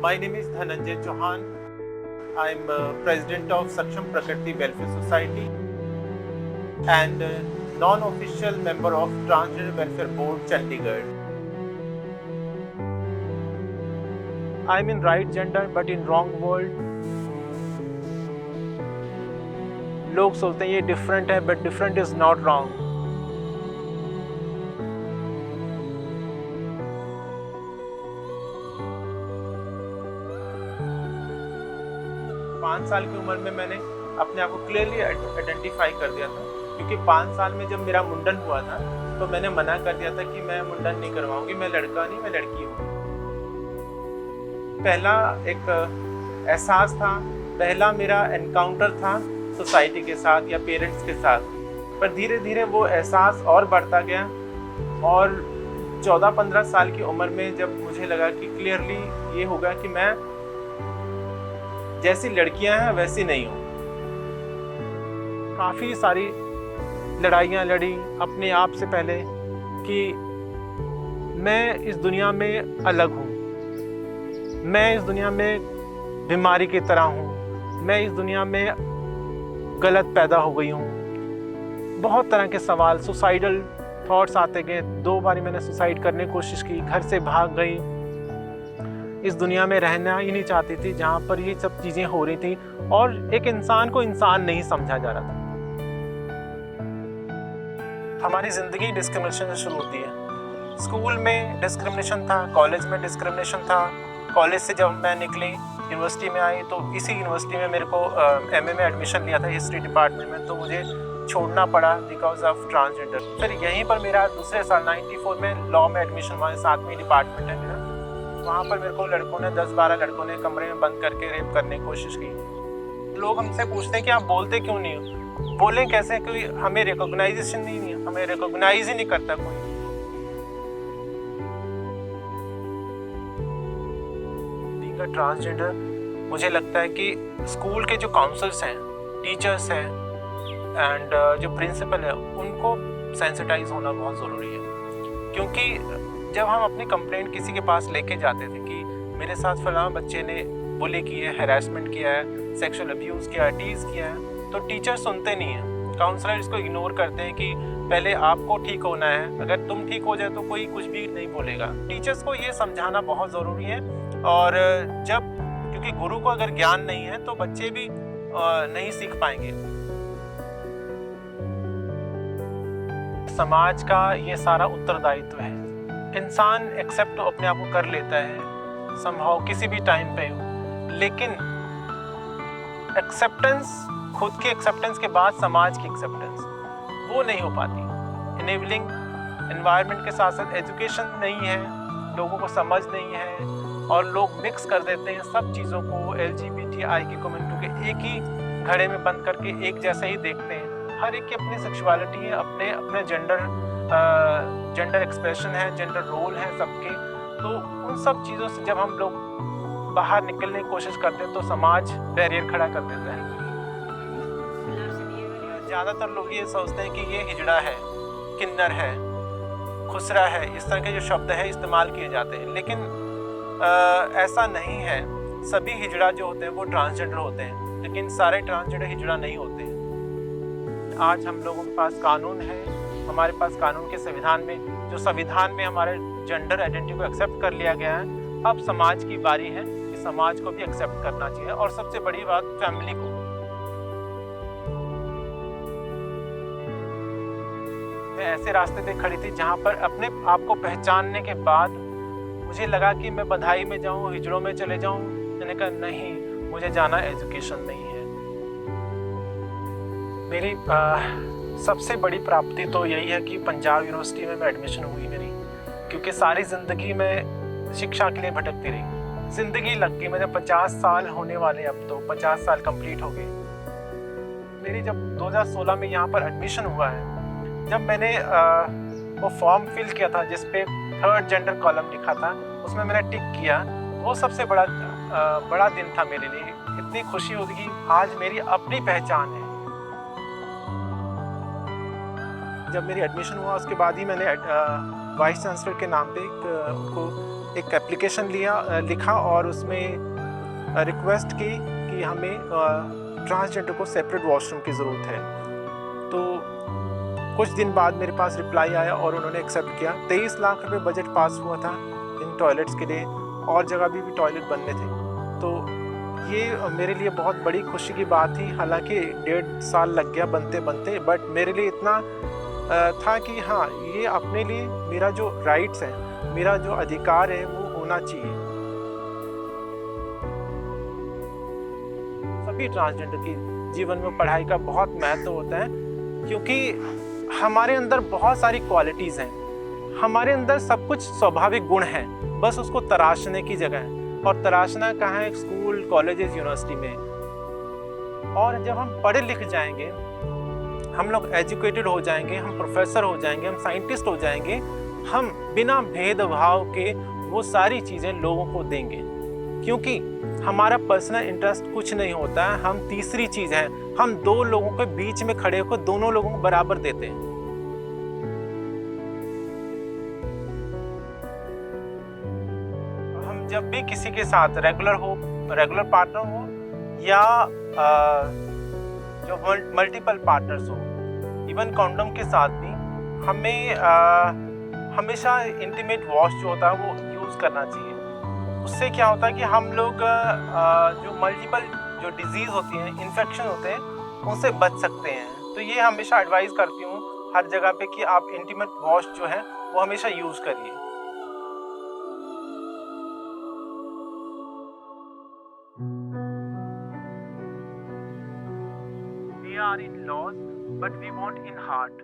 My name is Dhananjay Chauhan. I'm president of Saksham Prakriti Welfare Society and non-official member of Transgender Welfare Board, Chandigarh. I'm in right gender but in wrong world. लोग सोचते हैं ये different है but different is not wrong. पाँच साल की उम्र में मैंने अपने आप को क्लियरली आइडेंटिफाई कर दिया था, क्योंकि 5 साल में जब मेरा मुंडन हुआ था तो मैंने मना कर दिया था कि मैं मुंडन नहीं करवाऊंगी, मैं लड़का नहीं, मैं लड़की हूँ। पहला एक एहसास था, पहला मेरा एनकाउंटर था सोसाइटी के साथ या पेरेंट्स के साथ, पर धीरे धीरे वो एहसास और बढ़ता गया और 14-15 साल की उम्र में जब मुझे लगा कि क्लियरली ये होगा कि मैं जैसी लड़कियां हैं वैसी नहीं हूँ। काफ़ी सारी लड़ाइयाँ लड़ी अपने आप से पहले कि मैं इस दुनिया में अलग हूँ, मैं इस दुनिया में बीमारी की तरह हूँ, मैं इस दुनिया में गलत पैदा हो गई हूँ। बहुत तरह के सवाल, सुसाइडल थॉट्स आते गए। 2 बार मैंने सुसाइड करने की कोशिश की, घर से भाग गई। इस दुनिया में रहना ही नहीं चाहती थी जहाँ पर ये सब चीज़ें हो रही थी और एक इंसान को इंसान नहीं समझा जा रहा था। हमारी ज़िंदगी डिस्क्रिमिनेशन से शुरू होती है। स्कूल में डिस्क्रिमिनेशन था, कॉलेज में डिस्क्रिमिनेशन था। कॉलेज से जब मैं निकली, यूनिवर्सिटी में आई, तो इसी यूनिवर्सिटी में मेरे को एमए में एडमिशन लिया था हिस्ट्री डिपार्टमेंट में, तो मुझे छोड़ना पड़ा बिकॉज ऑफ ट्रांसजेंडर। फिर यहीं पर मेरा दूसरे साल 94 में लॉ में एडमिशन हुआ, 7वीं डिपार्टमेंट है मेरा। वहाँ पर मेरे को लड़कों ने 10-12 लड़कों ने कमरे में बंद करके रेप करने की कोशिश की। लोग हमसे पूछते हैं कि आप बोलते क्यों नहीं हो? बोलें कैसे? क्योंकि हमें रिकॉग्नाइजेशन नहीं है, हमें रिकॉग्नाइज ही नहीं करता कोई। बीइंग अ ट्रांसजेंडर, मुझे लगता है कि स्कूल के जो काउंसलर्स हैं, टीचर्स हैं एंड जो प्रिंसिपल है, उनको सेंसिटाइज होना बहुत ज़रूरी है। क्योंकि जब हम अपनी कंप्लेंट किसी के पास लेके जाते थे कि मेरे साथ फलां बच्चे ने बुली की है, हैरेसमेंट किया है, सेक्सुअल अब्यूज़ किया है, टीज़ किया है, तो टीचर सुनते नहीं हैं। काउंसलर इसको इग्नोर करते हैं कि पहले आपको ठीक होना है, अगर तुम ठीक हो जाए तो कोई कुछ भी नहीं बोलेगा। टीचर्स को ये समझाना बहुत ज़रूरी है। और जब, क्योंकि गुरु को अगर ज्ञान नहीं है तो बच्चे भी नहीं सीख पाएंगे। समाज का ये सारा उत्तरदायित्व है। इंसान एक्सेप्ट अपने आप को कर लेता है संभव किसी भी टाइम पे, लेकिन एक्सेप्टेंस, खुद की एक्सेप्टेंस के बाद समाज की एक्सेप्टेंस वो नहीं हो पाती। इनेबलिंग एनवायरनमेंट के साथ साथ एजुकेशन नहीं है, लोगों को समझ नहीं है और लोग मिक्स कर देते हैं सब चीज़ों को। LGBTI की कम्युनिटी के एक ही घड़े में बंद करके एक जैसे ही देखते हैं। हर एक की अपनी सेक्सुअलिटी है, अपने जेंडर एक्सप्रेशन है, जेंडर रोल है सबके। तो उन सब चीज़ों से जब हम लोग बाहर निकलने की कोशिश करते हैं तो समाज बैरियर खड़ा कर देता है। ज़्यादातर लोग ये सोचते हैं कि ये हिजड़ा है, किन्नर है, खुसरा है, इस तरह के जो शब्द है इस्तेमाल किए जाते हैं, लेकिन ऐसा नहीं है। सभी हिजड़ा जो होते हैं वो ट्रांसजेंडर होते हैं, लेकिन सारे ट्रांसजेंडर हिजड़ा नहीं होते हैं। आज हम लोगों के पास कानून है, हमारे पास कानून के संविधान में, जो संविधान में हमारे जेंडर आइडेंटिटी को एक्सेप्ट कर लिया गया है। अब समाज की बारी है कि समाज को भी एक्सेप्ट करना चाहिए, और सबसे बड़ी बात फैमिली को। मैं ऐसे रास्ते पे खड़ी थी जहाँ पर अपने आप को पहचानने के बाद मुझे लगा कि मैं बधाई में जाऊँ, हिजड़ों में चले जाऊँ। मैंने कहा नहीं, मुझे जाना एजुकेशन में ही है। मेरी सबसे बड़ी प्राप्ति तो यही है कि पंजाब यूनिवर्सिटी में एडमिशन हुई मेरी, क्योंकि सारी ज़िंदगी में शिक्षा के लिए भटकती रही। ज़िंदगी लग गई, मेरे 50 साल होने वाले, अब तो 50 साल कंप्लीट हो गए। मेरी जब 2016 में यहाँ पर एडमिशन हुआ है, जब मैंने वो फॉर्म फिल किया था जिस पे 3rd जेंडर कॉलम लिखा था, उसमें मैंने टिक किया, वो सबसे बड़ा दिन था मेरे लिए। इतनी खुशी होती कि आज मेरी अपनी पहचान है। जब मेरी एडमिशन हुआ उसके बाद ही मैंने वाइस चांसलर के नाम पे उनको एक एप्लीकेशन लिखा और उसमें रिक्वेस्ट की कि हमें ट्रांसजेंडर को सेपरेट वॉशरूम की ज़रूरत है। तो कुछ दिन बाद मेरे पास रिप्लाई आया और उन्होंने एक्सेप्ट किया। 23 लाख रुपए बजट पास हुआ था इन टॉयलेट्स के लिए, और जगह भी टॉयलेट बनने थे। तो ये मेरे लिए बहुत बड़ी खुशी की बात थी। हालांकि 1.5 साल लग गया बनते बनते, बट मेरे लिए इतना था कि हाँ, ये अपने लिए मेरा जो राइट्स है, मेरा जो अधिकार है वो होना चाहिए। सभी ट्रांसजेंडर की जीवन में पढ़ाई का बहुत महत्व होता है, क्योंकि हमारे अंदर बहुत सारी क्वालिटीज़ हैं। हमारे अंदर सब कुछ स्वाभाविक गुण हैं, बस उसको तराशने की जगह है। और तराशना कहाँ है? स्कूल, कॉलेजेस, यूनिवर्सिटी में। और जब हम पढ़े लिख जाएंगे, हम लोग एजुकेटेड हो जाएंगे, हम प्रोफेसर हो जाएंगे, हम साइंटिस्ट हो जाएंगे, हम बिना भेदभाव के वो सारी चीज़ें लोगों को देंगे। क्योंकि हमारा पर्सनल इंटरेस्ट कुछ नहीं होता है, हम तीसरी चीज़ है, हम दो लोगों के बीच में खड़े होकर दोनों लोगों को बराबर देते हैं। हम जब भी किसी के साथ रेगुलर पार्टनर हो या जो मल्टीपल पार्टनर्स हो, इवन कॉन्डम के साथ भी हमें हमेशा इंटीमेट वॉश जो होता है वो यूज़ करना चाहिए। उससे क्या होता है कि हम लोग जो मल्टीपल जो डिजीज़ होती हैं, इन्फेक्शन होते हैं, उनसे बच सकते हैं। तो ये हमेशा एडवाइस करती हूँ हर जगह पे कि आप इंटीमेट वॉश जो है वो हमेशा यूज़ करिए। We are in laws, but we want in heart.